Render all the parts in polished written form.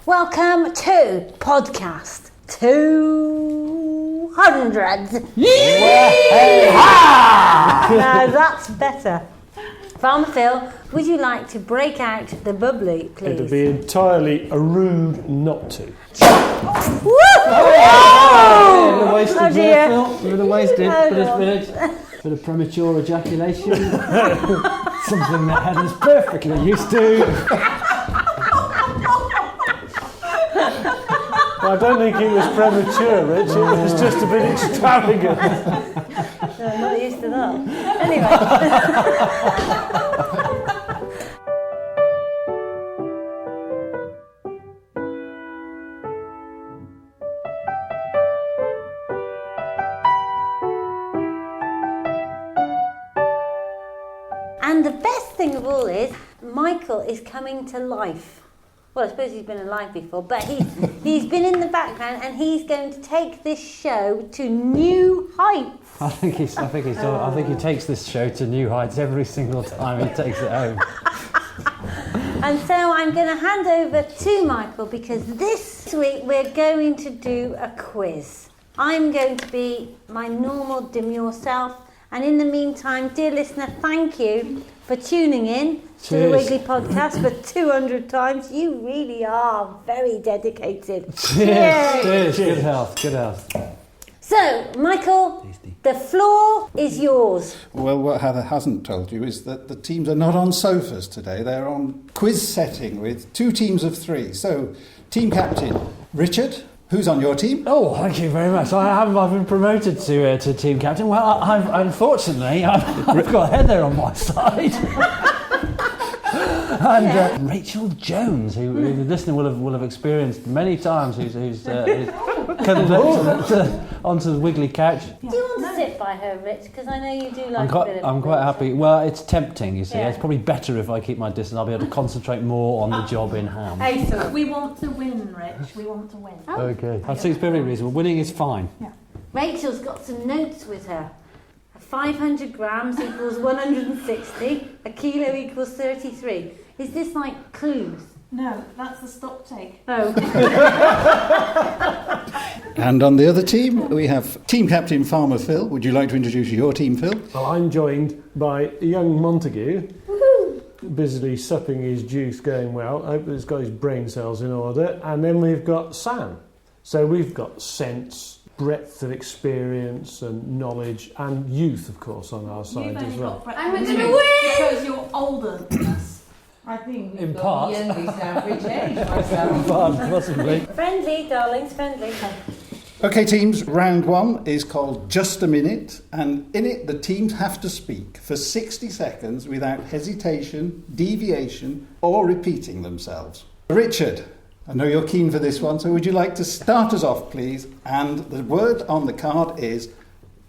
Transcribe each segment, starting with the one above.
Welcome to podcast 200. Now that's better. Farmer Phil, would you like to break out the bubbly, please? It'd be entirely rude not to. Woo! A bit of wasted Oh, there, dear. Phil. A bit of wasted. Oh, Bit of premature ejaculation. Something that Heather's perfectly used to. I don't think it was premature, Rich. It was just a bit extravagant. No, I'm not used to that. Anyway. And the best thing of all is, Michael is coming to life. Well, I suppose he's been alive before, but he's been in the background and he's going to take this show to new heights. I think he takes this show to new heights every single time he takes it home. And so I'm going to hand over to Michael because this week we're going to do a quiz. I'm going to be my normal demure self. And in the meantime, dear listener, thank you for tuning in to the Wiggly Podcast for 200 times. You really are very dedicated. Cheers. Good health. So, Michael, the floor is yours. Well, what Heather hasn't told you is that the teams are not on sofas today. They're on quiz setting with 2 teams of 3. So, team captain, Richard, who's on your team? Oh, thank you very much. I've been promoted to team captain. Well, I've got Heather on my side. And Rachel Jones, who the listener will have experienced many times, who's come onto the Wiggly couch. Do you want to sit by her, Rich? Because I know you do like I'm quite happy. Well, it's tempting, you see. Yeah. It's probably better if I keep my distance. I'll be able to concentrate more on the job in hand. Hey, so we want to win, Rich. We want to win. Oh. Okay. I think it's perfectly reasonable. Winning is fine. Yeah. Rachel's got some notes with her. 500 grams equals 160. A kilo equals 33. Is this like clues? No, that's the stock take. Oh. And on the other team, we have team captain Farmer Phil. Would you like to introduce your team, Phil? Well, I'm joined by young Montague, Woohoo! busily supping his juice, going well. I hope he's got his brain cells in order. And then we've got Sam. So we've got sense, breadth of experience and knowledge and youth, of course, on our side as well. And we're going to win! Because you're older than us. I think In we've got part. the youngest average age myself. Possibly. Friendly, darlings, friendly. Okay, teams, round 1 is called Just a Minute, and in it the teams have to speak for 60 seconds without hesitation, deviation, or repeating themselves. Richard, I know you're keen for this one, so would you like to start us off, please? And the word on the card is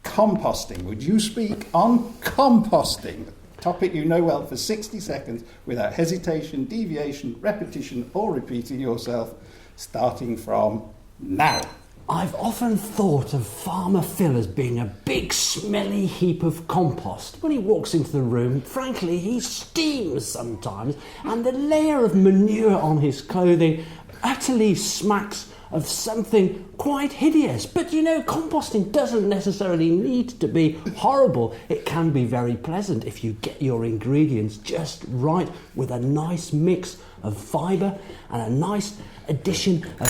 composting. Would you speak on composting? Topic you know well for 60 seconds without hesitation, deviation, repetition, or repeating yourself, starting from now. I've often thought of Farmer Phil as being a big smelly heap of compost. When he walks into the room, frankly, he steams sometimes, and the layer of manure on his clothing utterly smacks of something quite hideous. But you know, composting doesn't necessarily need to be horrible. It can be very pleasant if you get your ingredients just right with a nice mix of fibre and a nice addition of...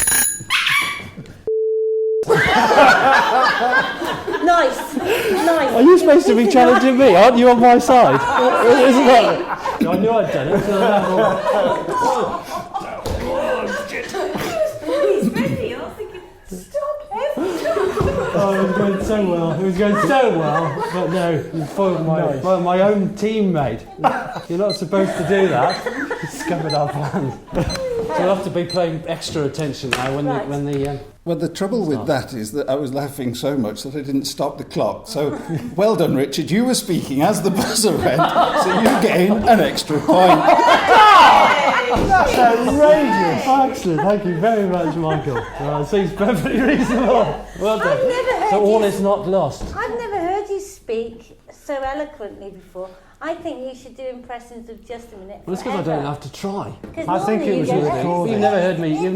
Nice. Are you supposed to be challenging me? Aren't you on my side? Isn't that... I knew I'd done it. He's ready. I was thinking, stop him. Oh, it was going so well. It was going so well. But no, you foiled my own teammate. You're not supposed to do that. You scuppered our plans. So you'll have to be paying extra attention now when the Well, the trouble with that is that I was laughing so much that I didn't stop the clock. So, well done, Richard. You were speaking as the buzzer went, so you gain an extra point. That's outrageous. Excellent. Thank you very much, Michael. Seems perfectly reasonable. Well done. I've never heard So all you is not lost. I've never heard you speak so eloquently before. I think you should do impressions of Just a Minute. Well, it's because I don't have to try. I think it was recorded. You've never heard me. You've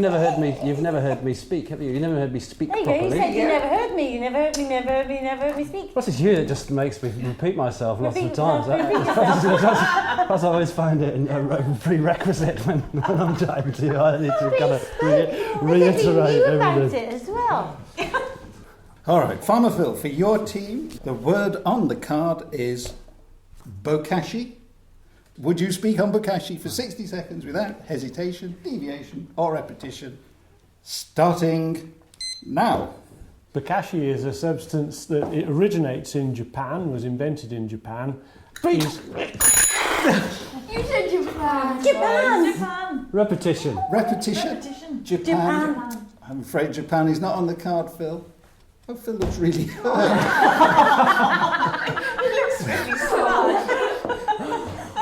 never heard me speak, have you? You've never heard me speak There you go. You properly. said you never heard me. You never heard me. Never heard me. Never heard me speak. What's it's you that just makes me repeat myself lots of Repeat times. yourself. That's I always find it a prerequisite when I'm trying to. I need to kind of reiterate You about everything. it as well. All right, Farmer Phil, for your team, the word on the card is bokashi. Would you speak on bokashi for 60 seconds without hesitation, deviation, or repetition? Starting now. Bokashi is a substance that it originates in Japan, was invented in Japan. You said Japan. Japan. Repetition. Repetition. Japan. I'm afraid Japan is not on the card, Phil. Oh, Phil looks really hurt.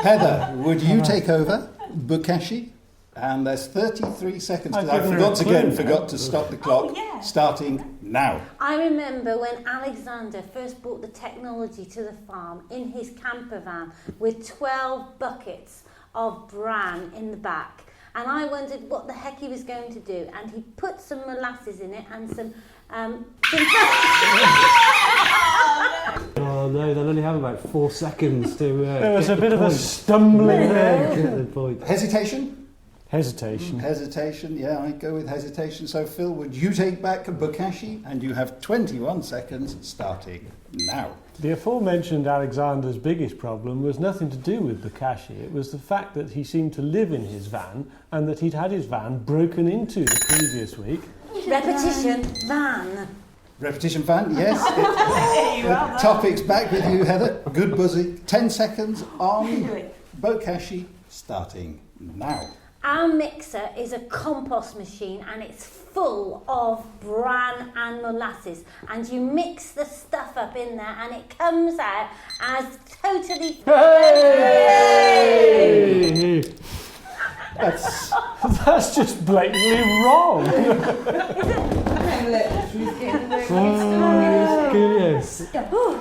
Heather, would you take over Bokashi? And there's 33 seconds. I've I given her forgot a clue again, now. forgot to stop the clock. Oh, yeah. Starting now. I remember when Alexander first brought the technology to the farm in his camper van with 12 buckets of bran in the back. And I wondered what the heck he was going to do. And he put some molasses in it and some Oh no, they'll only have about 4 seconds to. There was get a the bit of a point. stumbling there. Get the point. Hesitation? Hesitation. Hesitation, yeah, I go with hesitation. So, Phil, would you take back Bokashi? And you have 21 seconds starting now. The aforementioned Alexander's biggest problem was nothing to do with Bokashi. It was the fact that he seemed to live in his van and that he'd had his van broken into the previous week. repetition van. Repetition fan, yes. The topic's back with you, Heather. Good buzzing. 10 seconds on Bokashi, starting now. Our mixer is a compost machine and it's full of bran and molasses, and you mix the stuff up in there and it comes out as totally... Hey! That's just blatantly wrong.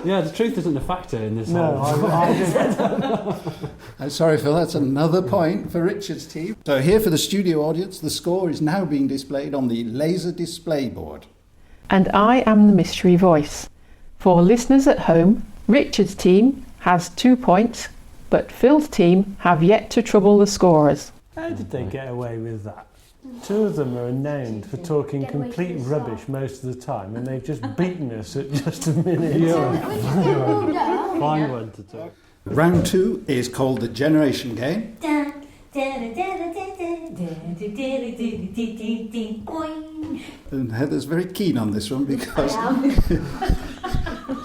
Yeah, the truth isn't a factor in this. No, I didn't. I'm sorry, Phil, that's another point for Richard's team. So here for the studio audience, the score is now being displayed on the laser display board. And I am the mystery voice. For listeners at home, Richard's team has 2 points, but Phil's team have yet to trouble the scorers. How did they get away with that? 2 of them are renowned for talking complete rubbish most of the time, and they've just beaten us at just a minute. Fine one to talk. Round 2 is called the Generation Game. And Heather's very keen on this one because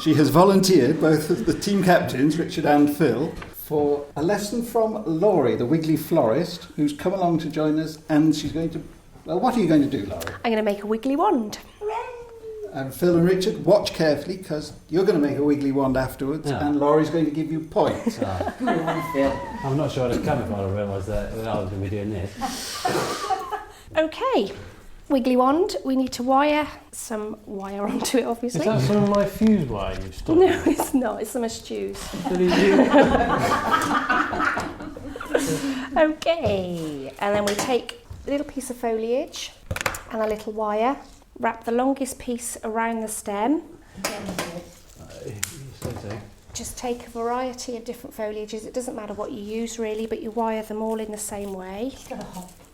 she has volunteered, both of the team captains, Richard and Phil, for a lesson from Laurie, the Wiggly florist, who's come along to join us, and she's going to... Well, what are you going to do, Laurie? I'm going to make a wiggly wand. And Phil and Richard, watch carefully, because you're going to make a wiggly wand afterwards, Yeah. and Laurie's going to give you points. I'm not sure it'd come if I'd realised that I was going to be doing this. Okay, wiggly wand. We need to wire some wire onto it, obviously. Is that some of my fuse wire you've stopped? No, it's not. It's some of Stu's. Okay, and then we take a little piece of foliage and a little wire, wrap the longest piece around the stem. Just take a variety of different foliages. It doesn't matter what you use really, but you wire them all in the same way.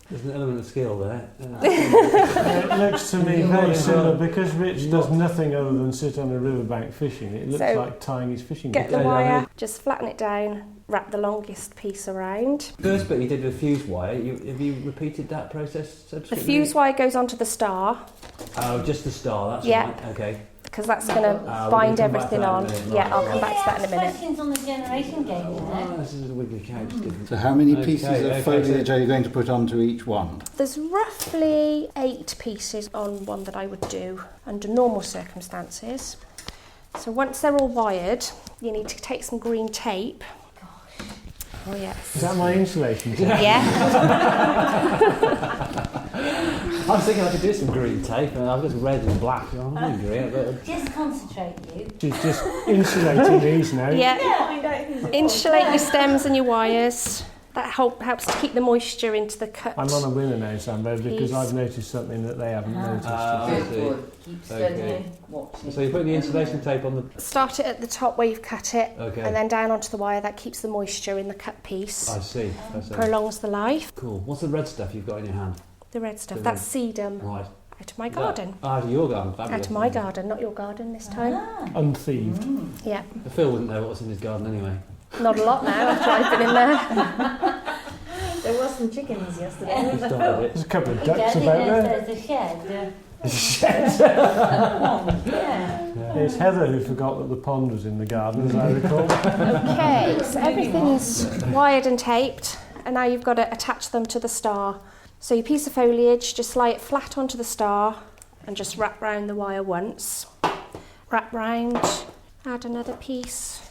There's an element of skill there. It looks to me very similar, because Rich does nothing other than sit on a riverbank fishing. It looks So, like tying his fishing Get the boat. wire, just flatten it down, wrap the longest piece around. First bit you did with fuse wire, have you repeated that process The subsequently? fuse wire goes onto the star, Oh, just the star, that's Yeah. right. Okay. because that's going to we're bind gonna come back to everything that in a on. minute, Yeah, right. I'll come back to that in a minute. Questions on the generation game, you know. Oh, this is a wiggly couch. Different. So how many Okay, pieces of okay, foliage so- are you going to put onto each wand? There's roughly 8 pieces on one that I would do under normal circumstances. So once they're all wired, you need to take some green tape. Oh yes. Is that my insulation tape? Yeah. I was thinking I could do some green tape, and I've got some red and black. I'm not green, but Just concentrate, you. She's just insulating these now. Yeah. Find out who's it Insulate your stems and your wires. That helps to keep the moisture into the cut. I'm on a winner now, Sambo, because Piece. I've noticed something that they haven't noticed. I see. Good. Keep studying, watching. So you're putting the insulation tape on the... Start it at the top where you've cut it, Okay. and then down onto the wire. That keeps the moisture in the cut piece. I see. Prolongs the life. Cool. What's the red stuff you've got in your hand? The red stuff. The That's sedum. Right. Out of my garden. Out of your garden. Fabulous. Out of my garden, not your garden this time. Unthieved. Yeah. Phil wouldn't know what's in his garden anyway. Not a lot now after I've been in there. There was some chickens yesterday. He started it. There's a couple of He ducks does, about there. there's a shed. Yeah. It's Heather who forgot that the pond was in the garden, as I recall. Okay, so everything's wired and taped, and now you've got to attach them to the star. So your piece of foliage, just lay it flat onto the star and just wrap round the wire once. Wrap round, add another piece,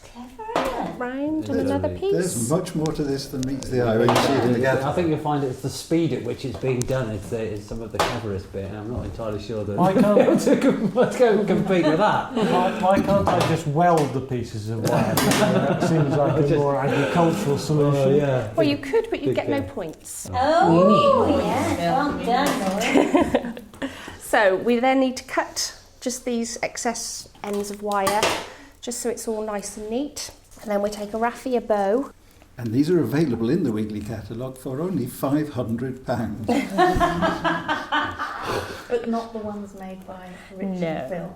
wrap round and another There's piece. much more to this than meets the eye when you see it together. I think you'll find it's the speed at which it's being done is some of the cleverest bit, and I'm not entirely sure that Why can't- let's go and compete with that. Why can't I just weld the pieces of wire? That seems like a more agricultural solution. Yeah. Well, you could, but you'd get no Big points. Oh, yes, well done, Laurie. So we then need to cut just these excess ends of wire, just so it's all nice and neat. And then we take a raffia bow. And these are available in the Wiggly catalogue for only £500. But not the ones made by Richard and Phil.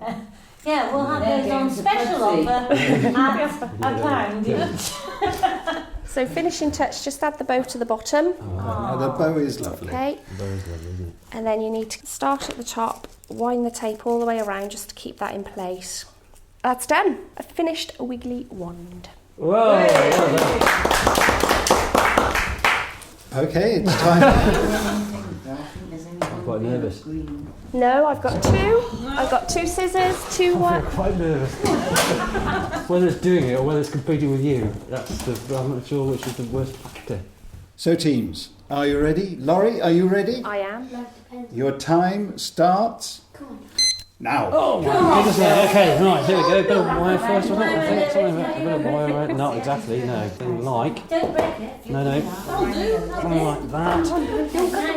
Yeah, we'll have They're those on going to special Pepsi. offer at £1 each. So finishing touch, just add the bow to the bottom. Now the bow is lovely. Okay. Very lovely, isn't it? And then you need to start at the top, wind the tape all the way around just to keep that in place. That's done. I've finished a wiggly wand. Whoa! Well done. Okay, it's time. I'm quite nervous. No, I've got two. I've got two scissors, two Quite nervous. Whether it's doing it or whether it's competing with you, I'm not sure which is the worst factor. So teams, are you ready? Laurie, are you ready? I am. Your time starts now. Oh my goodness! Okay, right, here we go. Bit of wire first, wasn't it? I think something about a bit of wire, right? Not exactly, no. Thing like. Don't break it. No. Something like that.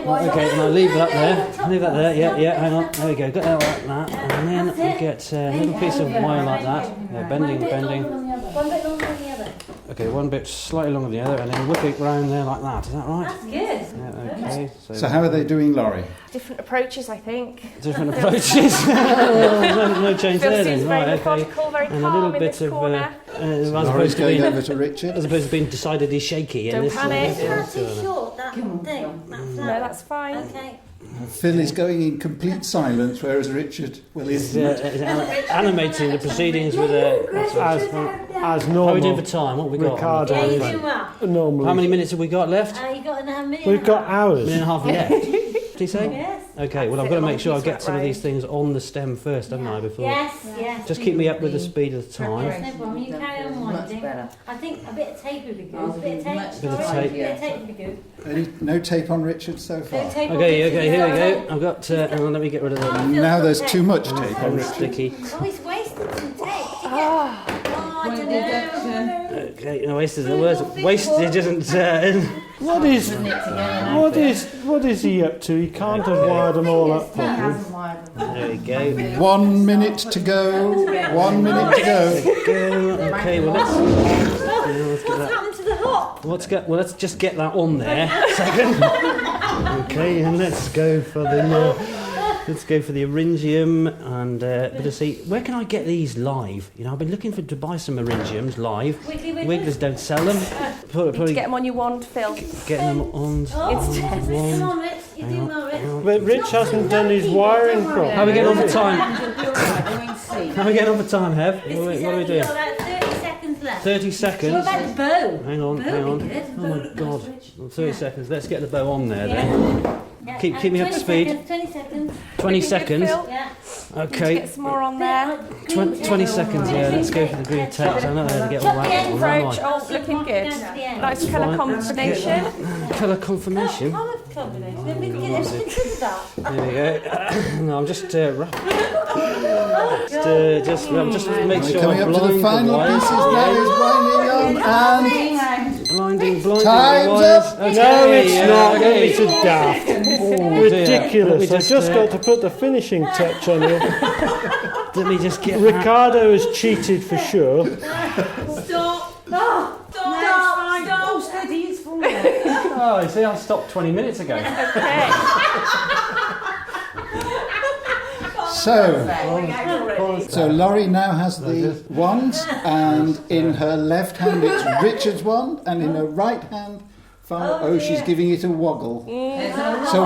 Right, okay, and I leave that there. Leave that there. Yeah. Hang on. There we go. Got that like that, and then we get a little piece of wire like that. Yeah, bending. One bit longer than the other. Okay, one bit slightly longer than the other, and then whip it round there like that. Is that right? That's good. Yeah. Okay. So how are they doing, Laurie? Different approaches, I think. Different approaches. no change Phil there seems then. very Right. Okay. methodical, very And a little calm in bit this of. corner. As Laurie's opposed to going being. over to Richard. As opposed to being decidedly shaky. Don't in this panic. It's not too short, that thing. That's No, that's fine. Okay. Phil is going in complete silence, whereas Richard, well, Is is animating the proceedings with As How are we normal. doing for time? What have we got? Ricardo. Yeah, you do well. Normally. How many minutes have we got left? You got another minute. We've got A hours. minute and a half left. Did you say? Yes. Okay, well I've got to make sure I get some of these things on the stem first, haven't I, before... Yes. Just keep me up with the speed of the time. No problem. You carry on winding. better. I think a bit of tape would be good. A bit of tape. Much Bit of Sorry, tape. a bit of tape would be good. no tape on Richard so Bit far. of tape. Okay, here we go. I've got... hang on, let me get rid of the... Now there's too much tape on Oh, Richard. sticky. Oh, he's wasted some tape. Ah, I don't know. Okay, no, wastage isn't... What is he up to? He can't have wired them all up He properly. hasn't wired them. there we go. 1 minute to go. 1 minute to go. Okay, well let's get What's that... happened to the hop? Let's just get that on there. Second. Okay, and let's go for the... Let's go for the Arringium and bit of see. Where can I get these live? You know, I've been looking to buy some Arringiums live. Wiggly Wigglers don't sell them. need to Probably get them on your wand, Phil. getting them on. Oh, It's come on, Rich. You do well, Rich. But Rich hasn't done his wiring properly. How are we getting on for time? You're right, we're going to see. How are we getting on for time, Hev? What are we doing? You've got about 30 seconds left. 30 What seconds. about the bow? Hang on. Bow would be good. Oh my god. 30 seconds. Let's get the bow on there then. Yeah, Keep me up to 20 speed. Seconds, 20 seconds. 20 Looking good, seconds. Phil. Yeah. Okay. Get some more on there. 20 seconds, yeah. Let's go for the green tape. I know how to get all that. Approach. Oh, looking good. Nice colour combination. Colour confirmation. Colour combination. Then we can Have you considered that? There we go. No, I'm just I'm just make sure Coming I'm up to the final pieces now is winding on and blinding. time's the wires. up. Okay, No, it's not. okay. It's a daft. Ridiculous. I just got to put the finishing touch on you. Let me just get Ricardo has cheated for sure. Stop! No! Stop! Stop! Steady, it's falling. Oh, you see, I stopped 20 minutes ago. Okay. So Laurie now has the wands, and in her left hand it's Richard's wand, and in her right hand, she's giving it a woggle. So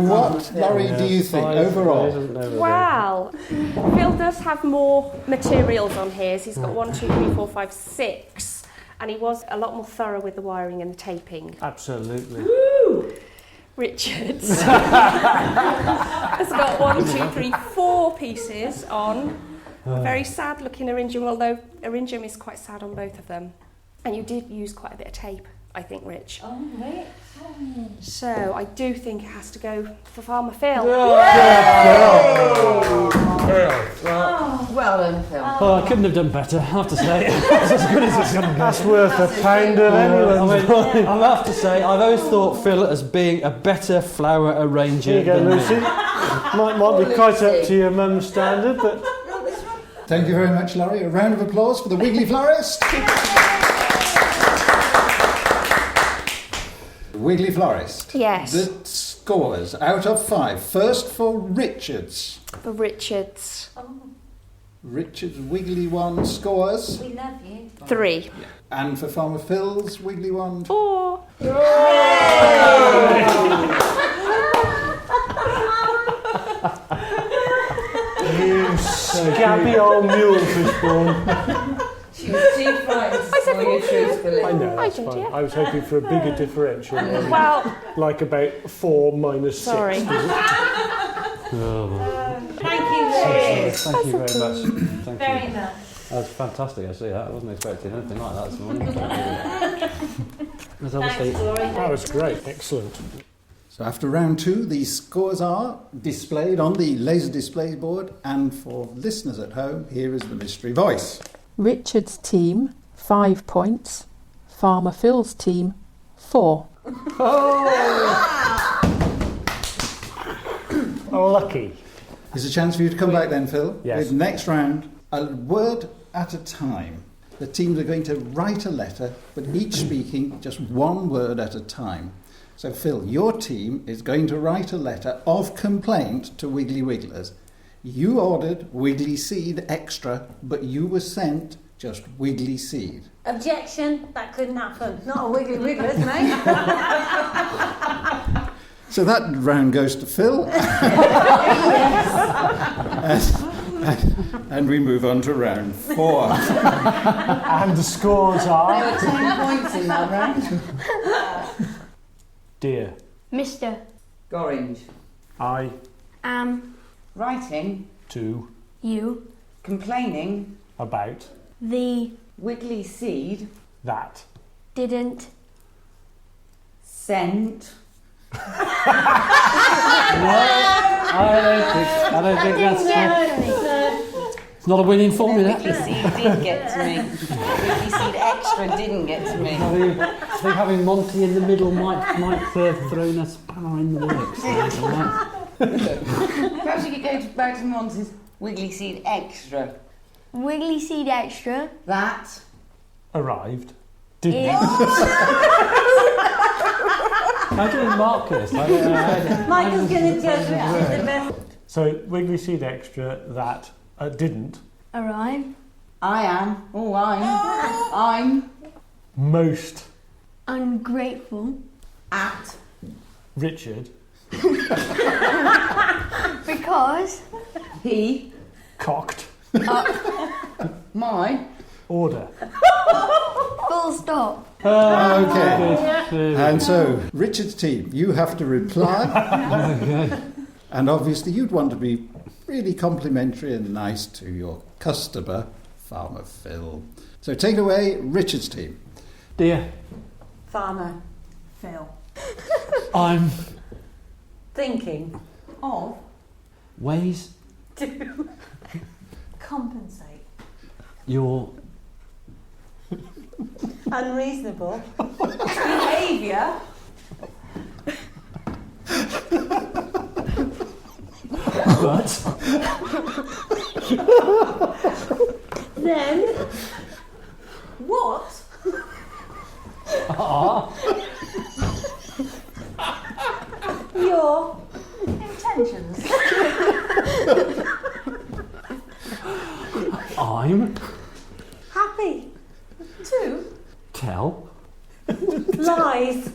what, Laurie, do you think overall? Well, Phil does have more materials on his. He's got 1, 2, 3, 4, 5, 6. And he was a lot more thorough with the wiring and the taping. Absolutely. Richards has got 1, 2, 3, 4 pieces on. A very sad looking Aringium, although Aringium is quite sad on both of them. And you did use quite a bit of tape, I think, Rich. Oh, right. So I do think it has to go for Farmer Phil. Well done, Phil. Oh, I couldn't have done better, I have to say. It's as good as it's going to be. That's worth £1 of anyone's money. I have to say, I've always thought Phil as being a better flower arranger Here you go, than Lucy. me. Might be quite up to your mum's standard, but Thank you very much, Laurie. A round of applause for the Wiggly Florist. Wiggly Florist. Yes. The scores out of 5. First for Richards. For Richards. Richard's Wiggly Wand scores. We love you. 3. And for Farmer Phil's Wiggly Wand. 4. you scabby old mule fishbone. She was too frightened to tell you truthfully. I know, that's did, fine. yeah. I was hoping for a bigger differential. Well, Like about 4 minus 6. sorry. Thank you, Lou. Thank you very much. Thank Very you. much. That was fantastic, I see that. I wasn't expecting anything like that this morning. There's obviously... Thanks, Laurie. That was great. Excellent. So after round 2, the scores are displayed on the laser display board. And for listeners at home, here is the mystery voice. Richard's team, 5 points. Farmer Phil's team, 4. Oh, lucky. There's a chance for you to come back then, Phil. Yes. With next round, a word at a time. The teams are going to write a letter, but each speaking just one word at a time. So, Phil, your team is going to write a letter of complaint to Wiggly Wigglers. You ordered Wiggly Seed Extra, but you were sent just Wiggly Seed. Objection, that couldn't happen. Not a Wiggly Wigglers, mate. So that round goes to Phil. And we move on to round 4. And the scores There are... were 10 points in that round. Dear, Mr. Orange. I Writing. to You. Complaining. about The. Wiggly seed. that. Didn't. Sent. I don't think that's... It's not a winning formula. Wiggly seed did get to me. Wiggly seed extra didn't get to me. I think having Monty in the middle might have thrown a spanner in the works. Perhaps you could go back to Monty's Wiggly seed extra. Wiggly Seed Extra. That. Arrived. Didn't. How do we mark this? Michael's going to judge which is the best. So, Wiggly Seed Extra that didn't. Arrive. I am. Oh, I'm. Most Ungrateful. At. Richard Because. He. cocked My. order. Full stop. Okay. And so, Richard's team, you have to reply. Okay. And obviously you'd want to be really complimentary and nice to your customer, Farmer Phil. So take it away, Richard's team. Dear. Farmer Phil. I'm Thinking Of ways to compensate. your unreasonable Behaviour. but then What? are your Intentions. I'm happy To tell lies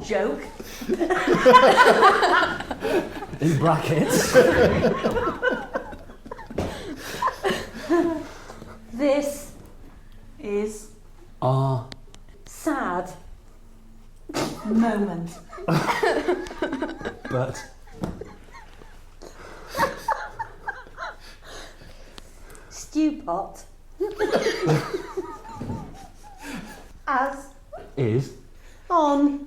joke. in brackets this Is are sad moment. but stew pot as is on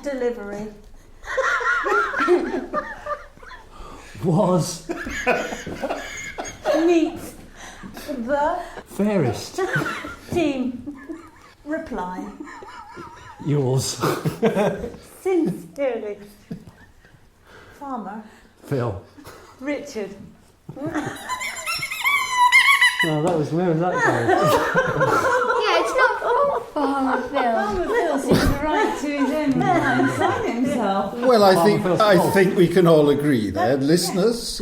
delivery was meet the fairest team Reply. yours sincerely Farmer. Phil. Richard. No, that was where was that going? Yeah, it's not Farmer Phil. Farmer Phil seems right to his own mind. Sign himself. Well, I Phil's think we can all agree there. Listeners,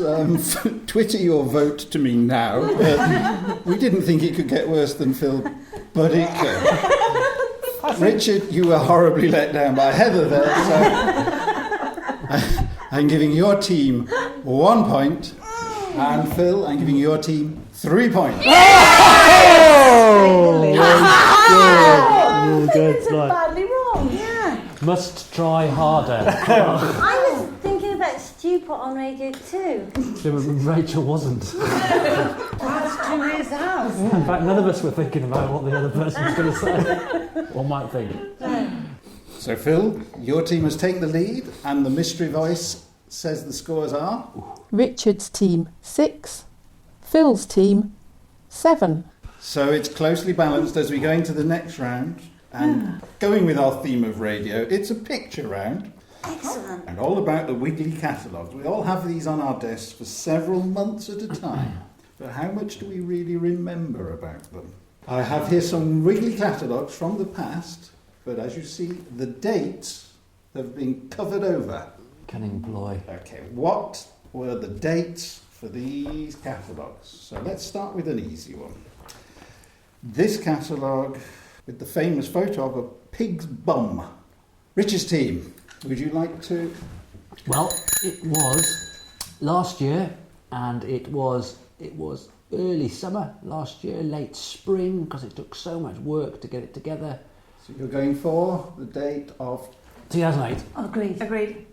Twitter your vote to me now. We didn't think it could get worse than Phil, but it could. Richard, you were horribly let down by Heather there, so I'm giving your team 1 point, and Phil, I'm giving your team 3 points. Good. Right. Badly wrong. Yeah. Must try harder. I was thinking about stew pot on radio too. Rachel wasn't. That's to his house. In fact, none of us were thinking about what the other person was going to say or might think. So, Phil, your team has taken the lead, and the mystery voice says the scores are... Richard's team 6, Phil's team 7. So it's closely balanced as we go into the next round. And going with our theme of radio, it's a picture round. Excellent. And all about the Wiggly catalogues. We all have these on our desks for several months at a time. But how much do we really remember about them? I have here some Wiggly catalogues from the past, but as you see, the dates have been covered over. Cunning ploy. Okay, what were the dates for these catalogues? So let's start with an easy one. This catalogue with the famous photo of a pig's bum. Richard's team, would you like to... Well, it was last year, and it was early summer last year, late spring, because it took so much work to get it together. So you're going for the date of... 2008. Agreed.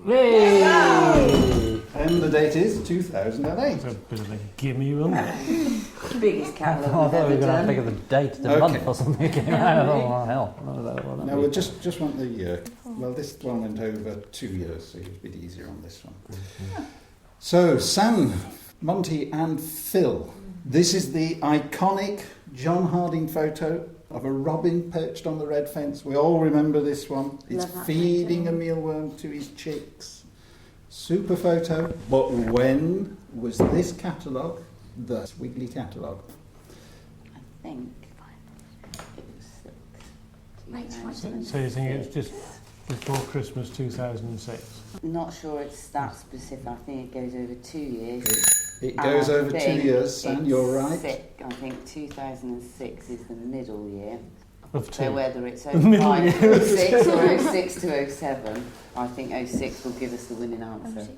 Yay! And the date is 2008. It's a bit of a gimme, wasn't it? Biggest I catalogue thought we've we were ever going to done. think of the date, the Okay. month or something. Oh, hell. Now we'll just want the year. Well, this one went over 2 years, so it's a bit easier on this one. So, Sam, Monty and Phil. This is the iconic John Harding photo of a robin perched on the red fence. We all remember this one. It's Love that feeding photo. a mealworm to his chicks. Super photo. But when was this catalogue the Wiggly catalogue? I think it was 6. So you think it's just before Christmas 2006? Not sure it's that specific. I think it goes over 2 years. It goes And I over 2 think years, Sam, it's you're right. I think 2006 is the middle year. Of So two. whether it's Middle 05 year. to 06 or 06 to 07, I think 06 will give us the winning answer.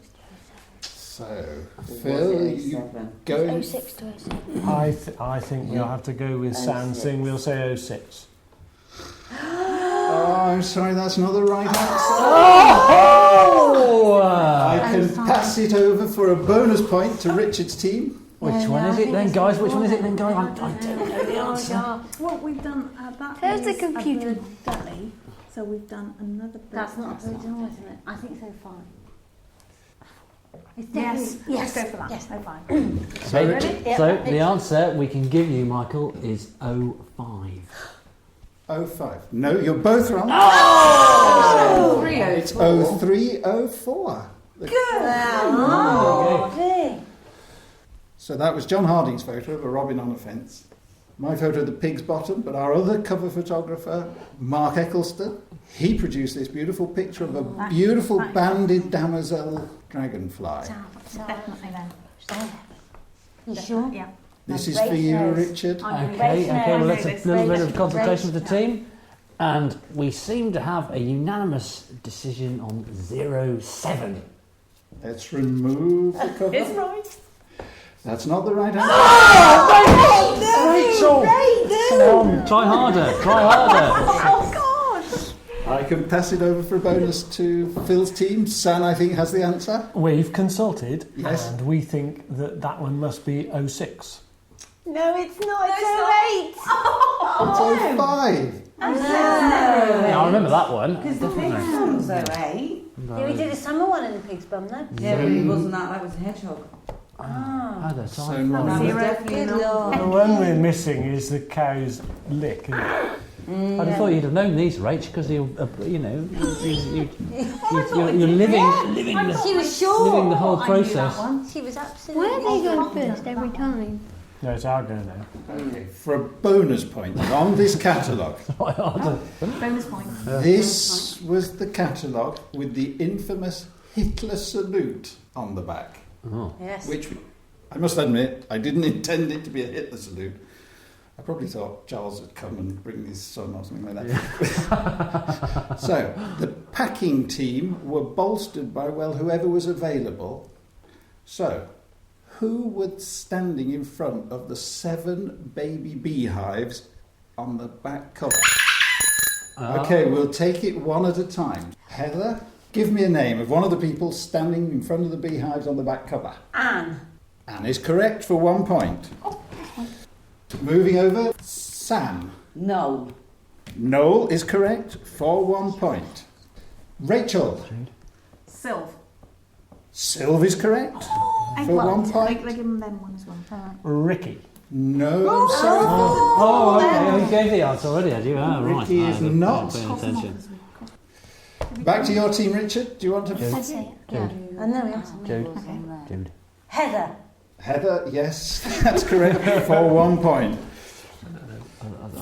So, Or was Phil, it you 07? go... 06 to 07. I think we'll have to go with Sans thing. We'll say 06. Oh, I'm sorry, that's not the right answer. Oh! I can pass it over for a bonus point to Richard's team. Which one is it then, guys? Which one is it then, guys? I don't know the answer. What we've done that There's the is computer. a bird deli. So we've done another bird. That's not a original, isn't it? I think so far. It's Yes, definitely- let's go for that. Yes. No, fine. So, Ready? so Yep. the answer we can give you, Michael, is 05. 05. No, you're both wrong. Oh! It's 0304. Oh, dear. So that was John Harding's photo of a robin on a fence. My photo of the pig's bottom, but our other cover photographer, Mark Eccleston, he produced this beautiful picture of a beautiful banded damozel dragonfly. Definitely then. You sure? Yeah. This is for you, Richard. Okay, well, let's a little bit of consultation with the team. And we seem to have a unanimous decision on 07. Let's remove the cover. It's right. That's not the right answer. Rachel! Come on, try harder, try harder. I can pass it over for a bonus to Phil's team. San, I think, has the answer. We've consulted, Yes. and we think that that one must be 06. No, it's not. It's 08. It's 05. Yeah, I remember that one. Because the pig's bum's 08. Yeah, we did a summer one in the pig's bum, though. Yeah, but it wasn't that. That was a hedgehog. Had a So time. wrong. That was Zero. definitely Good not. lord. The one we're missing is the cow's lick. Isn't it? I'd have thought you'd have known these, Rach, because you're living She was sure. living the whole I knew that process. one. She was absolutely. Where are they going first every time? No, it's our go now. Okay, for a bonus point then, on this catalogue, Bonus point. this was the catalogue with the infamous Hitler salute on the back, Oh. Yes. which I must admit, I didn't intend it to be a Hitler salute. I probably thought Charles would come and bring his son or something like that. So, the packing team were bolstered by, well, whoever was available. So, who was standing in front of the 7 baby beehives on the back cover? Okay, we'll take it one at a time. Heather, give me a name of one of the people standing in front of the beehives on the back cover. Anne. Anne is correct for 1 point. Moving over, Sam. No. Noel is correct for 1 point. Rachel. Sylv. Sylv is correct for 1 point. They give them one as well. Ricky. No, I'm sorry. Oh, okay, you gave the answer already, had you? Oh, right. Ricky is not. Paying attention. Back to your team, Richard. Do you want to? I'd say it. Yeah. I know the answer. Jude. Heather. Heather, yes, that's correct for 1 point.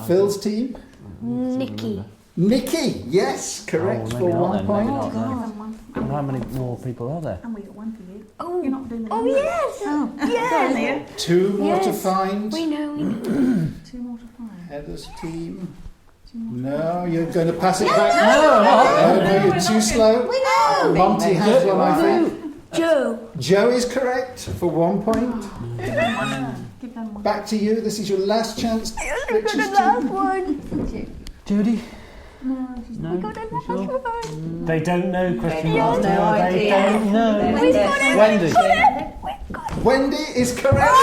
Phil's team. Nikki. Nikki, yes, correct for 1 point. And how many more people are there? And we got one for you. Oh, You're not doing it. oh yes. Yes. 2 more to Yes. find. We know. 2 more to find. Heather's team. No, you're going to pass it back. No, No, you're too slow. We know. Monty has one, I think. Joe. Joe is correct for 1 point. Give them one. Back to you. This is your last chance. Richard's The last team. one. Judy? No, she's No? We got the You last sure? one. They don't know question They mark. have no They idea. don't know. We got it. Wendy. Wendy is correct.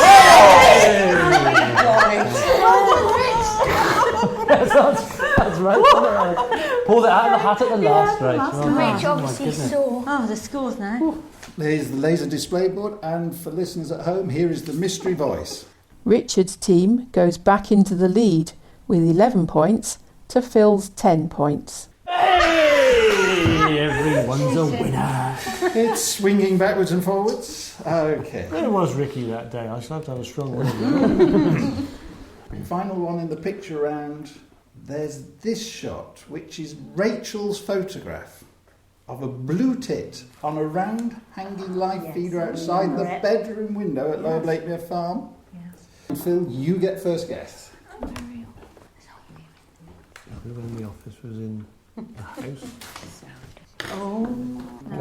That's right. Pulled it out of the hat at the last, Rach. Rich obviously saw. Oh, the scores now. Here's the laser display board, and for listeners at home, here is the mystery voice. Richard's team goes back into the lead with 11 points to Phil's 10 points. Hey, everyone's a winner. It's swinging backwards and forwards. Okay. It was Ricky that day. I should have to have a strong one. Final one in the picture round. There's this shot, which is Rachel's photograph of a blue tit on a round hanging light feeder outside the bedroom window at Lower Blakemere Farm. And Phil, you get first guess. When the office was in the house. Oh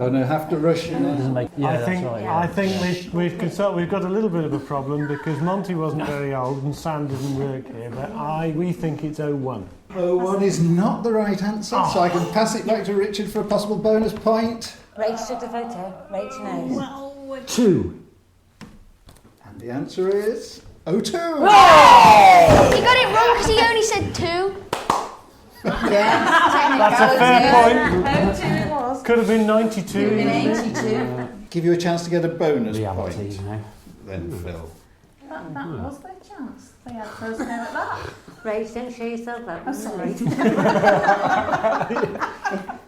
no, have to rush in there. Doesn't make. Yeah, I that's think right. I think we've got a little bit of a problem because Monty wasn't very old and Sam didn't work here, but we think it's 01. 01 is not the right answer, so I can pass it back to Richard for a possible bonus point. Rach took the photo. Rach knows. 2. And the answer is O2. He got it wrong because he only said 2. That's a fair point. O2 it was. Could have been 92. Could have been 82. Give you a chance to get a bonus Reality, point. you know. Then Phil. That was their chance. They had first go at that. Rach, don't show yourself up. I'm sorry.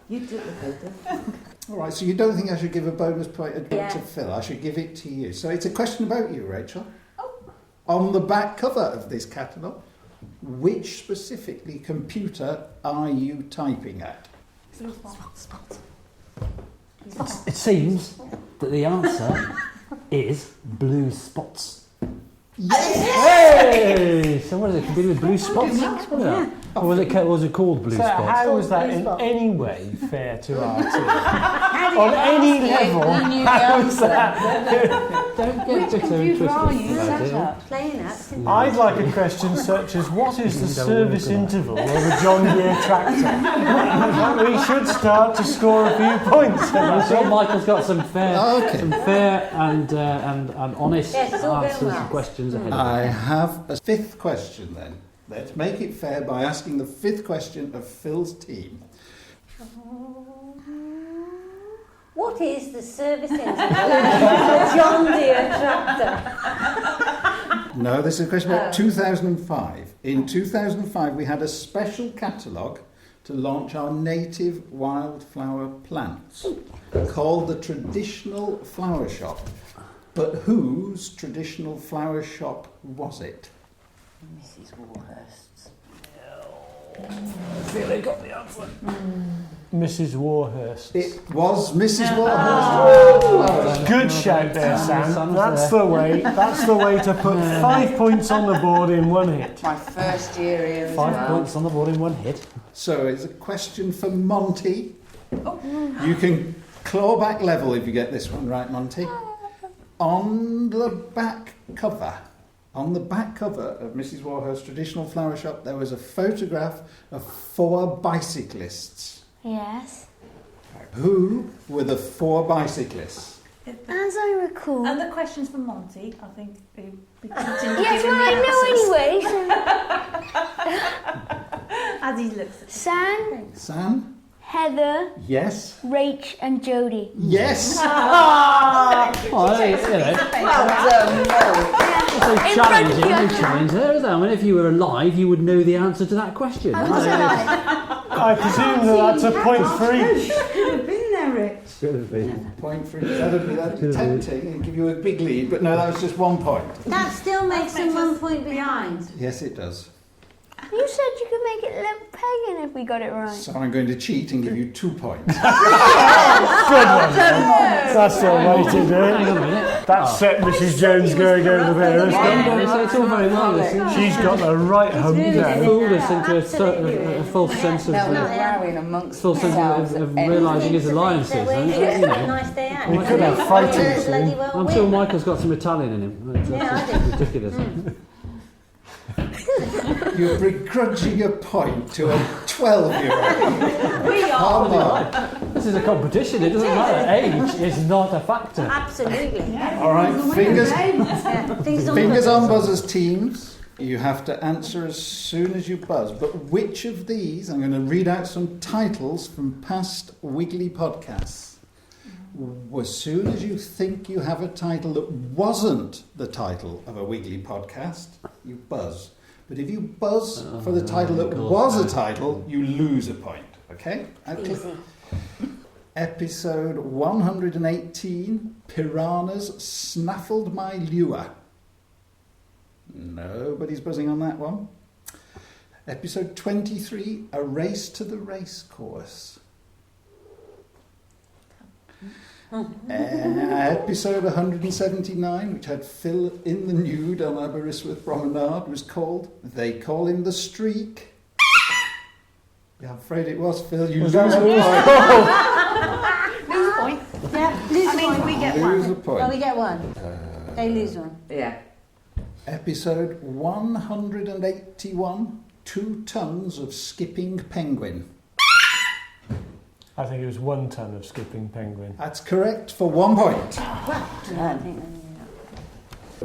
You took the photo. All right, so you don't think I should give a bonus point Yeah. to Phil? I should give it to you. So it's a question about you, Rachel. On the back cover of this catalogue, which specifically computer are you typing at? It seems that the answer is blue spots. Hey! So what is it? Computer with blue spots? Yeah. Or was it called blue So spots? how was that in any way fair to our team? On any level, how was that? Don't get bitter and twisted about it. Playing up. I'd like a question such as, what is the service interval of a John Deere tractor? We should start to score a few points. I'm sure Michael's got some fair, Okay. and honest Yes, it's all going answers well. to questions ahead of I us. have a fifth question then. Let's make it fair by asking the fifth question of Phil's team. What is the service interval of a John Deere tractor? No, this is a question about 2005. In 2005, we had a special catalogue to launch our native wildflower plants called the Traditional Flower Shop. But whose traditional flower shop was it? Mrs. Warhurst's. Mrs. Warhurst. It was Mrs. Warhurst. Good shout there, Sam. That's the way. That's the way to put 5 points on the board in one hit. My first year here as 5 well. points on the board in one hit. So it's a question for Monty. You can claw back level if you get this one right, Monty. On the back cover of Mrs. Warhurst's Traditional Flower Shop, there was a photograph of 4 bicyclists. Yes. Who were the 4 bicyclists? As I recall. And the questions for Monty, I think we continue Yes, giving well, the I answers. As he looks at know anyway. So, Sam, Sam? Heather, Yes. Rach, and Jodie. Yes. Oh, In it's front of you. a challenge there, isn't it? I mean, if you were alive, you would know the answer to that question. I was alive. I presume that's a point for each. Could have been there, Rich. Could have been. Point for each. That'd be tempting and give you a big lead, but no, that was just 1 point. That still makes them 1 point behind. Yes, it does. You said you could make it look pagan if we got it right. So I'm going to cheat and give you 2 points. Good one. That's the way to do Hang on a it. minute. That set Mrs. Jones going over there, isn't it? It's all very well. She's got the right hump now. Fooled us into a false sense of Now we're rowing amongst full sense of realising his alliances. So You it's a know. nice day out. We could have fighting Bloody soon. well I'm sure win. Michael's got some Italian in him. That's Yeah, I just do. ridiculous. You're begrudging a point to a 12-year-old. We are. Come on. This is a competition. It doesn't matter. Age is not a factor. Absolutely. All right, fingers Fingers on buzzers, teams. You have to answer as soon as you buzz. But which of these, I'm going to read out some titles from past Wiggly podcasts. As soon as you think you have a title that wasn't the title of a Wiggly podcast, you buzz. But if you buzz for the title that was a title, you lose a point. Okay? Easy. Episode 118, Piranhas Snaffled My Lure. Nobody's buzzing on that one. Episode 23, A Race to the Racecourse. Episode 179, which had Phil in the nude on Aberystwyth Promenade, was called They Call Him the Streak. Yeah, I'm afraid it was, Phil. You lose a point. Lose a point. Yeah, lose I a mean, point. we get Lose one. a point. Oh, we get one. They lose one. Yeah. Episode 181, 2 Tons of Skipping Penguin. I think it was 1 ton of skipping penguin. That's correct for 1 point. I don't think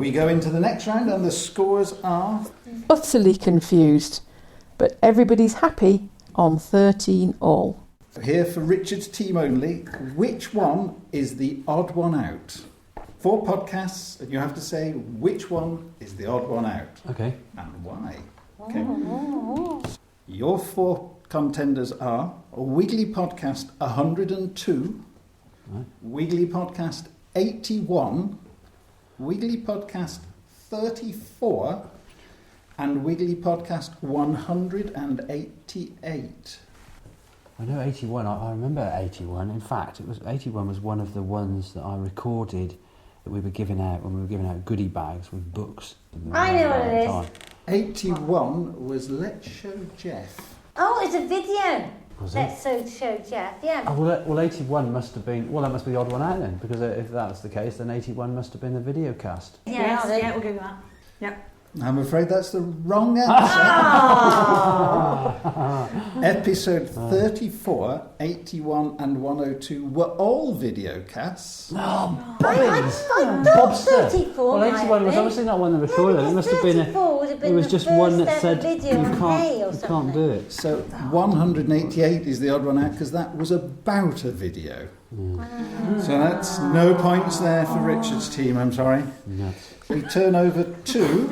We go into the next round and the scores are... Utterly confused, but everybody's happy on 13 all. Here for Richard's team only, which one is the odd one out? 4 podcasts, and you have to say which one is the odd one out. Okay. And why. Okay. Your 4 contenders are Wiggly Podcast 102, Right. Wiggly Podcast 81, Wiggly Podcast 34, and Wiggly Podcast 188. I know 81. I remember 81. In fact, 81 was one of the ones that I recorded that we were giving out when we were giving out goodie bags with books. I know what it is. 81 was Let's Show Jeff. Oh, it's a video. Was it? Let's show Jeff. Yeah. Oh, well, 81 must have been... Well, that must be the odd one out then, because if that's the case, then 81 must have been the video cast. Yes, yeah, we'll go with that. Yep. I'm afraid that's the wrong answer. Episode 34, 81 and 102 were all video casts. I thought 34 Well, 81 was obviously not one that recorded. It must have been it was just one that said you can't do it. So 188 is the odd one out because that was about a video. So that's no points there for Richard's team, I'm sorry. No. We turn over to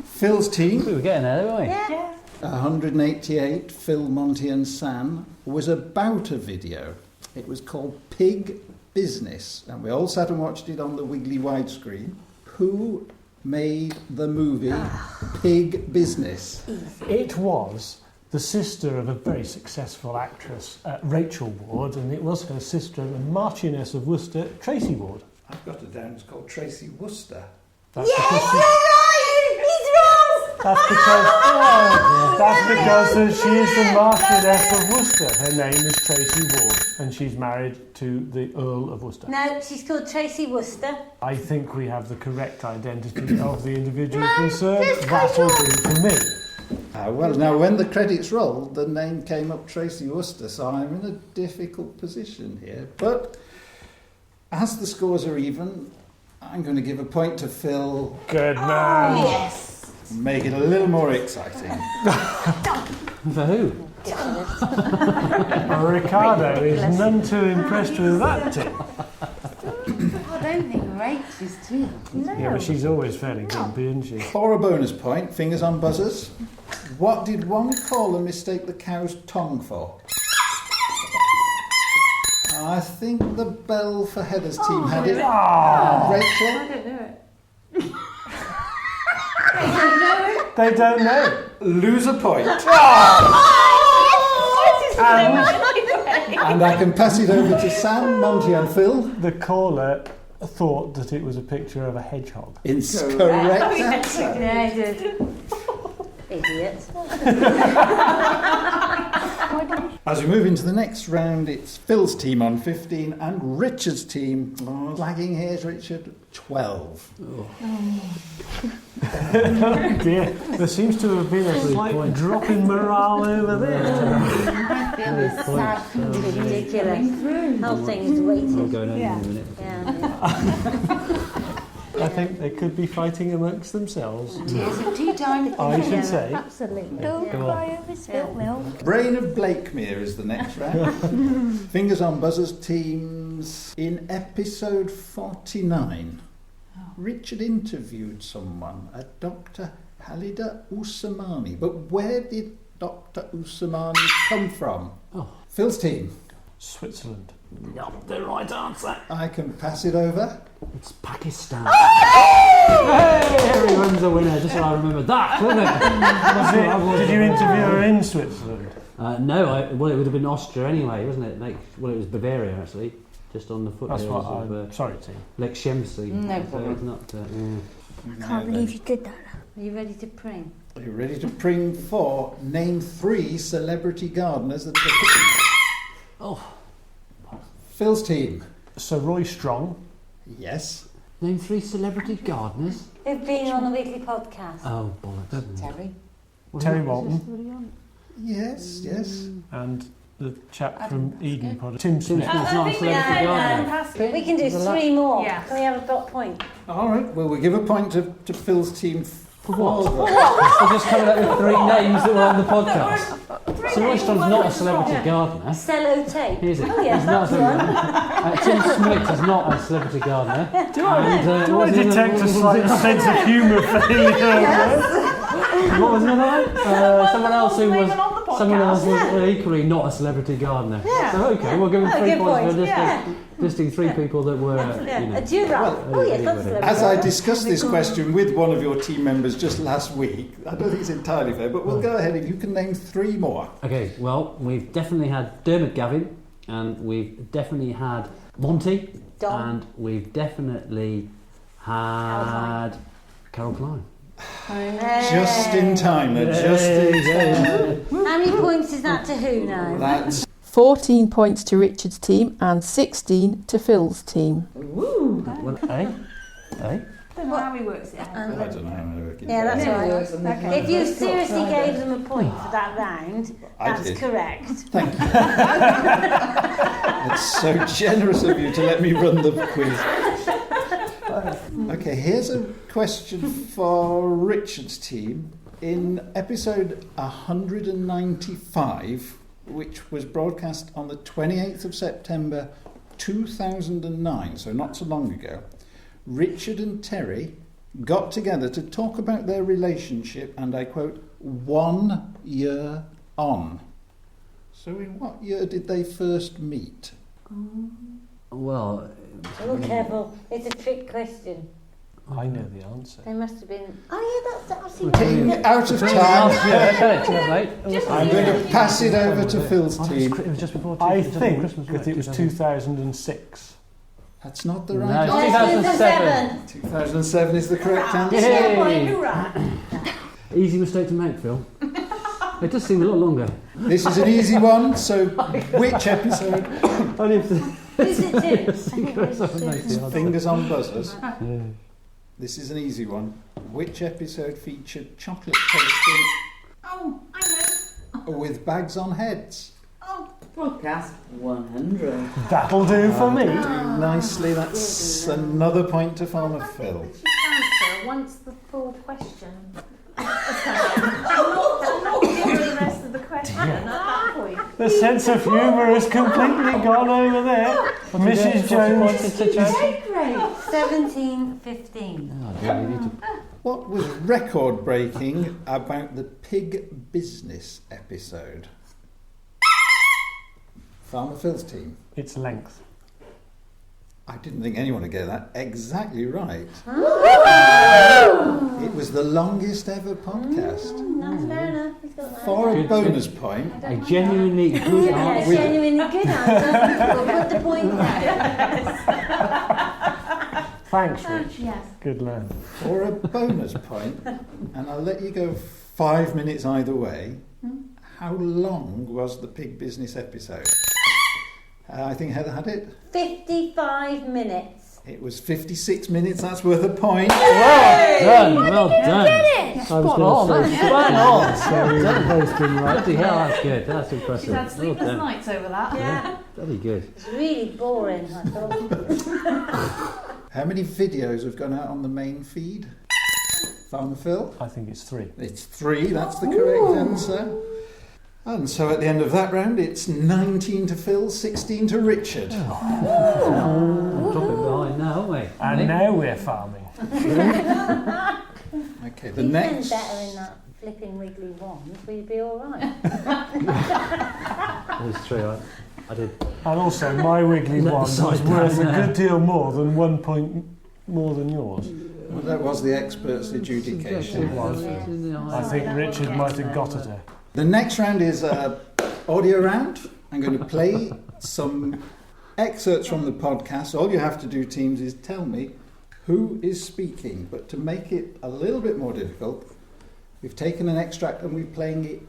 Phil's team. We were getting there, weren't we? Yeah. 188, Phil, Monty and Sam, was about a video. It was called Pig Business, and we all sat and watched it on the Wiggly widescreen. Who made the movie Pig Business? It was the sister of a very successful actress, Rachel Ward, and it was her sister, the Marchioness of Worcester, Tracy Ward. I've got it down, it's called Tracy Worcester. That's That's because she is the Marchioness of Worcester. Her name is Tracy Ward, and she's married to the Earl of Worcester. No, she's called Tracy Worcester. I think we have the correct identity of the individual concerned. That will do for me. Well, now when the credits rolled, the name came up Tracy Worcester, so I'm in a difficult position here. But as the scores are even, I'm going to give a point to Phil. Good man. Yes. Make it a little more exciting. For who? Ricardo is none too impressed with that tip. I don't think Rachel's too. Yeah, but she's always fairly grumpy, isn't she? For a bonus point, fingers on buzzers. What did one caller mistake the cow's tongue for? I think the bell for Heather's team had it. Rachel? I don't know it. They don't know. Lose a point. And I can pass it over to Sam, Monty and Phil. The caller thought that it was a picture of a hedgehog. It's correct answer. Yeah, I did. Idiot. As we move into the next round, it's Phil's team on 15 and Richard's team, lagging here, Richard, 12. Oh dear, there seems to have been a slight drop in morale over there. Ridiculous. Whole thing is We're weighted. going over in a minute. Yeah. I think they could be fighting amongst themselves. Tears of tea time. I should say. Absolutely. Don't cry over spilt milk. Brain of Blakemere is the next round. Fingers on buzzers teams. In episode 49, Richard interviewed someone, a Dr. Halida Usmani. But where did Dr. Usmani come from? Phil's team. Switzerland. Not the right answer. I can pass it over. It's Pakistan. Hey, everyone's a winner. Just so I remember that, wasn't it? Did you interview her in Switzerland? No, well, it would have been Austria anyway, wasn't it? It was Bavaria, actually. Just on the foothills That's what of sorry, team. Lake Shemsi. No problem. It's not, I can't believe you did that. Are you ready to pring? Are you ready to pring for name 3 celebrity gardeners that Phil's team. Sir Roy Strong. Yes. Name 3 celebrity gardeners. Who've been on the Wiggly Podcast? Oh, bollocks. Terry. Terry Walton. Yes, yes. And the chap from Eden Project, Tim Tim Smith. Smith's not a celebrity gardener. We can do 3 more. Yeah. Can we have a dot point? All right, well, we'll give a point to Phil's team. For what? They're just coming up with 3 names that were on the podcast. Sir Roy Strong's not a celebrity gardener. Sellotape. Is it? Oh yes, He's not that's a one. Tim Smith is not a celebrity gardener. Do I detect a slight sense of humour failure? What was another one? Someone else who was. Even on the podcast. Someone else was equally not a celebrity gardener. Yeah. So okay, we'll give him 3 good points for point. listing 3 people that were. Yeah. A giraffe. Oh yes, that's a celebrity. As I discussed this question with one of your team members just last week, I don't think it's entirely fair, but we'll go ahead if you can name 3 more. Okay, well, we've definitely had Dermot Gavin, and we've definitely had Monty, Dom. and we've definitely had Carol Klein. Just in time, just in time. How many points is that to who now? That's 14 points to Richard's team and 16 to Phil's team. Woo! Well, eh? Don't know how he works it out. I don't know how to work it Yeah, that's out. right. Okay. If you seriously gave them a point for that round, I that's did. correct. Thank you. It's so generous of you to let me run the quiz. Okay, here's a question for Richard's team. In episode 195, which was broadcast on the 28th of September 2009, so not so long ago, Richard and Terry got together to talk about their relationship, and I quote, 1 year on. So in what year did they first meet? Well, Oh, careful. It's a trick question. I know the answer. They must have been... Oh, yeah, that's Being out of time, I'm going to pass it over to Phil's team. It was just before. I think that it was 2006. That's not the No, right it's answer. 2007. 2007 is the correct answer. Yay. Easy mistake to make, Phil. It does seem a lot longer. This is an easy one, so which episode? Only if the Who's it to? Fingers on buzzers. This is an easy one. Which episode featured chocolate tasting Oh, I know. with bags on heads? Podcast 100. That'll do for me. Nicely, that's another point to Farmer Phil. Answer once the full question. I'm not giving the rest of the question at that point. The sense of humour has completely gone over there. Mrs. Jones. 1715. What was record-breaking about the pig business episode? Farmer Phil's team. Its length. I didn't think anyone would get that exactly right. It was the longest ever podcast. That's fair enough. He's got that. For a bonus point, a genuinely good Yeah, answer. genuinely good answer. We'll put the point down. Thanks, Rich. Yes. Good lad. for a bonus point, and I'll let you go 5 minutes either way. How long was the pig business episode? I think Heather had it. 55 minutes. It was 56 minutes. That's worth a point. Well done. I was going to say, Spot on. So we both been right. Bloody hell, that's good. That's She's impressive. had sleepless nights over that. Yeah. Bloody good. It's really boring, I thought. How many videos have gone out on the main feed? Farmer Phil? I think it's 3. It's 3. That's the correct answer. And so at the end of that round, it's 19 to Phil, 16 to Richard. Dropping behind now, aren't we? And now we're farming. Okay, the You've next. been better in that flipping wiggly wand. We'd be all right. That's true. I did. And also, my wiggly Let the wand was side worth a down there. good deal more than 1 point more than yours. Well, that was the expert's adjudication. It was. I think Richard might have got at her. The next round is an audio round. I'm going to play some excerpts from the podcast. All you have to do, teams, is tell me who is speaking. But to make it a little bit more difficult, we've taken an extract and we're playing it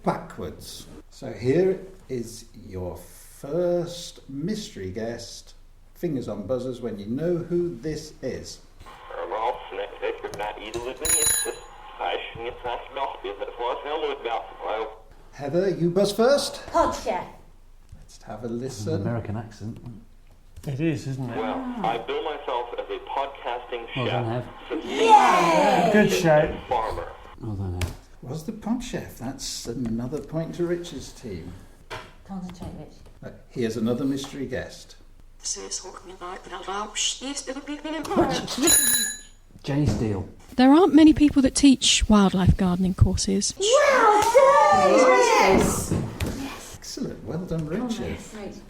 backwards. So here is your first mystery guest. Fingers on buzzers when you know who this is. Heather, you buzz first. Pod chef. have a listen. American accent. It is, isn't it? Well, I bill myself as a podcasting Well done, chef. Yeah! Good shout. Farmer. Well done, Ev. Was the pod chef? That's another point to Rich's team. Concentrate, Rich. Here's another mystery guest. Jenny Steele. There aren't many people that teach wildlife gardening courses. Well done! Yes! Excellent. Well done, Richard.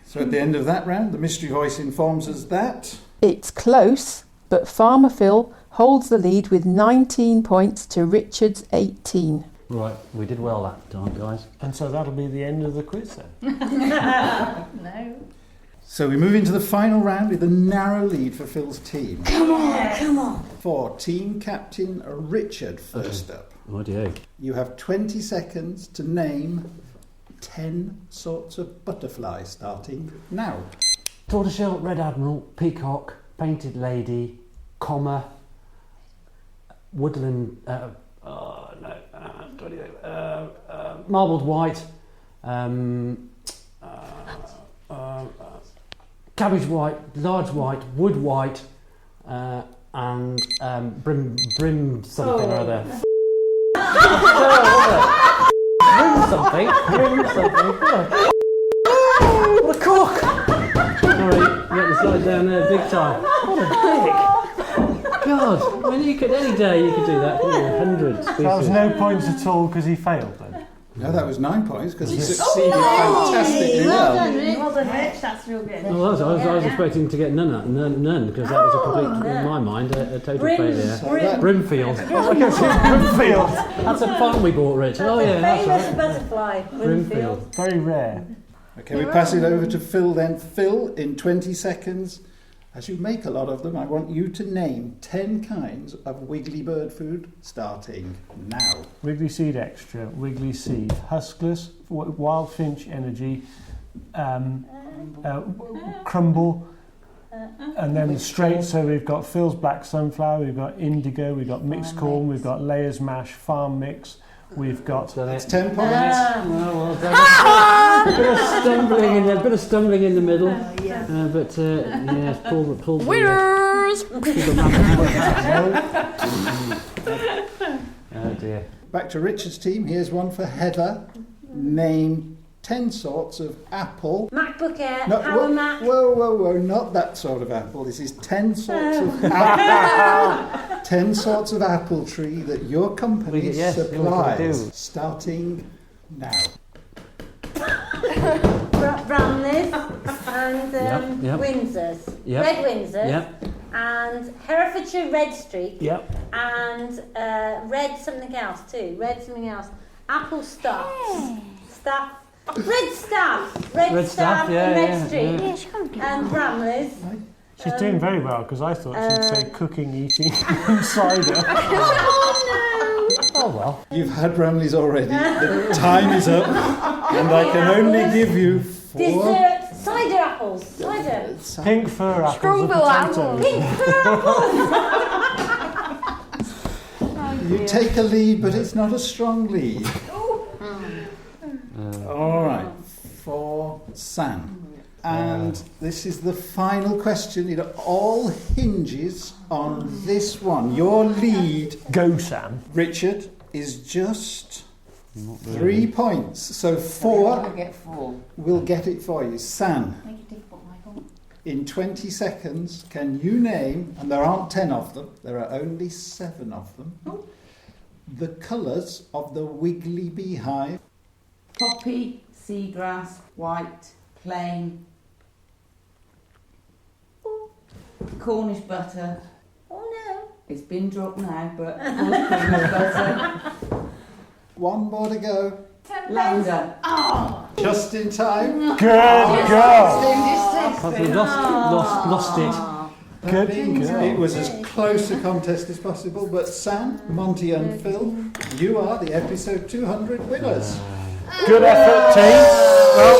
So at the end of that round, the mystery voice informs us that... It's close, but Farmer Phil holds the lead with 19 points to Richard's 18. Right, we did well that time, guys. And so that'll be the end of the quiz then. No. So we move into the final round with a narrow lead for Phil's team. Come on. For team captain Richard first up. Oh dear. You have 20 seconds to name 10 sorts of butterfly starting now. Tortoiseshell, red admiral, peacock, painted lady, comma, woodland, marbled white, cabbage white, large white, wood white, and brim something or other. Brim something. What a cock! Sorry, you got the slide down there big time. What a dick! God, I mean, you could any day you could do that, couldn't you? 100 species. That was no points at all because he failed then. No, that was 9 points because he succeeded fantastically well. Well done, Rich. That's real good. Well, I was expecting to get none because that was a complete, in my mind, a total failure. Brimfield. Brimfield. That's a farm we bought, Rich. Oh yeah, that's Famous right. butterfly. Brimfield. Very rare. Okay, we pass it over to Phil then. Phil, in 20 seconds, as you make a lot of them, I want you to name 10 kinds of wiggly bird food starting now. Wiggly Seed Extra, Wiggly Seed, Huskless, Wild Finch Energy, Crumble, and then straight. So we've got Phil's Black Sunflower, we've got Indigo, we've got Mixed Corn, we've got Layers Mash, Farm Mix, we've got... That's 10 points. Well done. Bit of stumbling in the middle, but yes, pull. Winners! Oh dear. Back to Richard's team. Here's one for Heather. Name 10 sorts of apple. MacBook Air, Power Mac. Whoa, not that sort of apple. This is 10 sorts of apple. 10 sorts of apple tree that your company supplies. Starting now. Bramleys and Windsors. Yep. Red Windsors. Yep. And Herefordshire Red Streak. Yep. And red something else too. Red something else. Apple Staff. Staff. Red Staff. Red Staff and Red Streak. And Bramleys. She's doing very well because I thought she'd say cooking, eating, and cider. Oh well. You've had Bramleys already. The time is up. And I can only give you 4. Dessert. Cider apples. Cider. Pink fir apples. Strawberry apples. Pink fir apples. You take a lead, but it's not a strong lead. All right, for Sam. And this is the final question. It all hinges on this one. Your lead, Go Sam. Richard, is just 3 points. So 4 We'll get 4. will get it for you. Sam, Make it difficult, Michael. in 20 seconds, can you name, and there aren't 10 of them, there are only 7 of them, the colours of the wiggly beehive? Poppy, seagrass, white, plain, Cornish butter. Oh no. It's been dropped now, but Cornish butter. 1 more to go. Lavender. Just in time. Good girl. We lost it. Good It girl. was as close a contest as possible, but Sam, Monty and Phil, you are the episode 200 winners. Good effort, team. Well,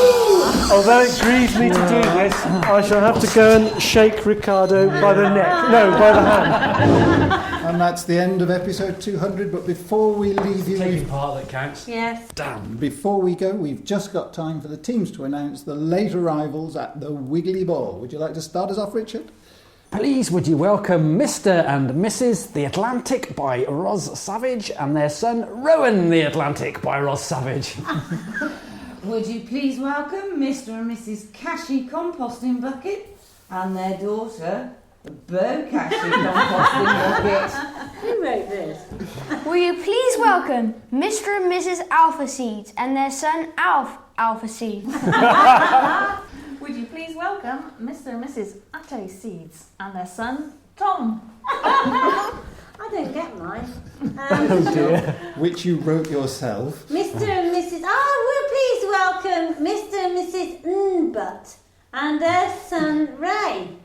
although it grieves me to do this, I shall have to go and shake Ricardo by the neck. No, by the hand. And that's the end of episode 200. But before we leave you... Taking part that counts. Yes. Damn. Before we go, we've just got time for the teams to announce the late arrivals at the Wiggly Ball. Would you like to start us off, Richard? Please would you welcome Mr. and Mrs. The Atlantic by Roz Savage and their son Rowan the Atlantic by Roz Savage. Would you please welcome Mr. and Mrs. Cashy Composting Bucket and their daughter, Bo Cashy Composting Bucket. Who wrote this? Will you please welcome Mr. and Mrs. Alpha Seeds and their son Alpha Seeds. Would you please welcome Mr. and Mrs. Atto Seeds and their son, Tom. I don't get mine. Oh dear. Which you wrote yourself. Mr. and Mrs. Oh, will please welcome Mr. and Mrs. Nbutt and their son, Ray.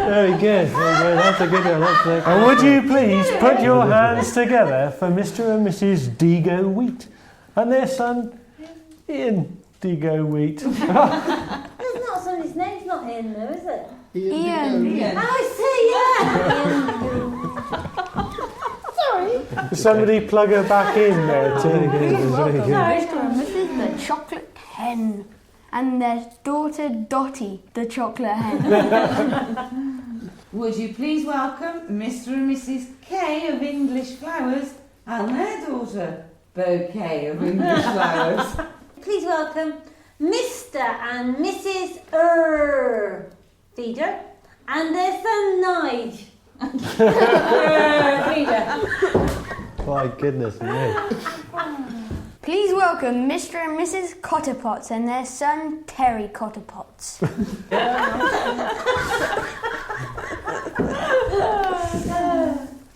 Very good. That's a good one. And would you please put your hands together for Mr. and Mrs. Digo Wheat and their son, Ian Digo Wheat. There's not somebody's name's not in there, is it? Ian. Sorry. Somebody plug her back in there too. Mr. and Mrs. The Chocolate Hen and their daughter Dottie, the chocolate hen. Would you please welcome Mr. and Mrs. K of English Flowers and their daughter, Bouquet of English Flowers. Please welcome Mr. and Mrs. Feeder and their son Nige. Feeder. My goodness me. Please welcome Mr. and Mrs. Cotterpots and their son Terry Cotterpots.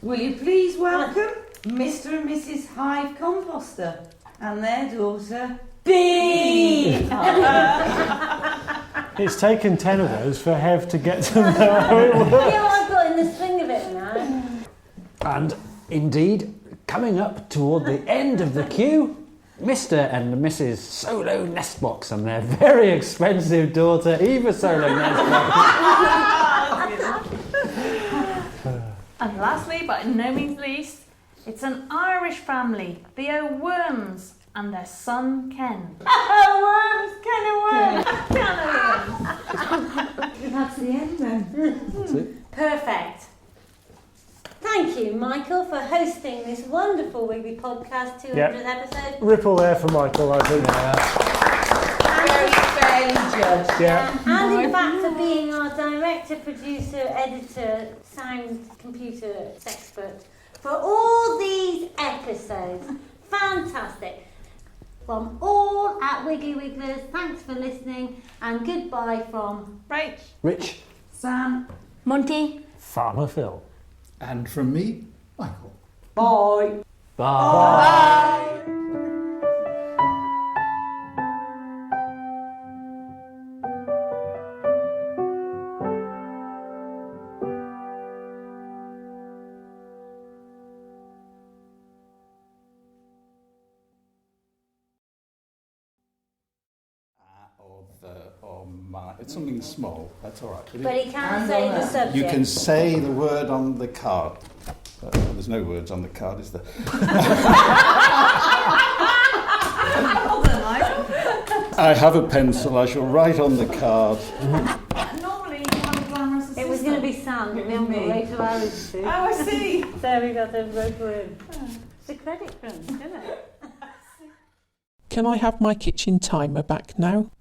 Will you please welcome Mr. and Mrs. Hive Composter and their daughter, B. It's taken 10 of those for Hev to get to know how it works. Yeah, I've got in the swing of it now. And indeed, coming up toward the end of the queue, Mr. and Mrs. Solo Nestbox and their very expensive daughter, Eva Solo Nestbox. And lastly, but in no means least, it's an Irish family, the O'Worms and their son Ken. Worms, Ken and Worms, Ken and Worms. That's the end then. That's it. Perfect. Thank you, Michael, for hosting this wonderful Wiggly Podcast 200th episode. Ripple there for Michael, I think. Very fairly judged. Yeah. And in fact for being our director, producer, editor, sound computer expert for all these episodes. Fantastic. From all at Wiggly Wigglers, thanks for listening and goodbye from Rich, Sam, Monty, Farmer Phil. And from me, Michael. Bye. bye. Or my. It's something small. That's all right. But he can't say the subject. You can say the word on the card. There's no words on the card, is there? I have a pencil. I shall write on the card. Normally you have a glamorous assistant. It was going to be Sam, but we haven't got Rachel Harris to. Oh, I see. So we got them both in. It's a credit crunch, isn't it? Can I have my kitchen timer back now?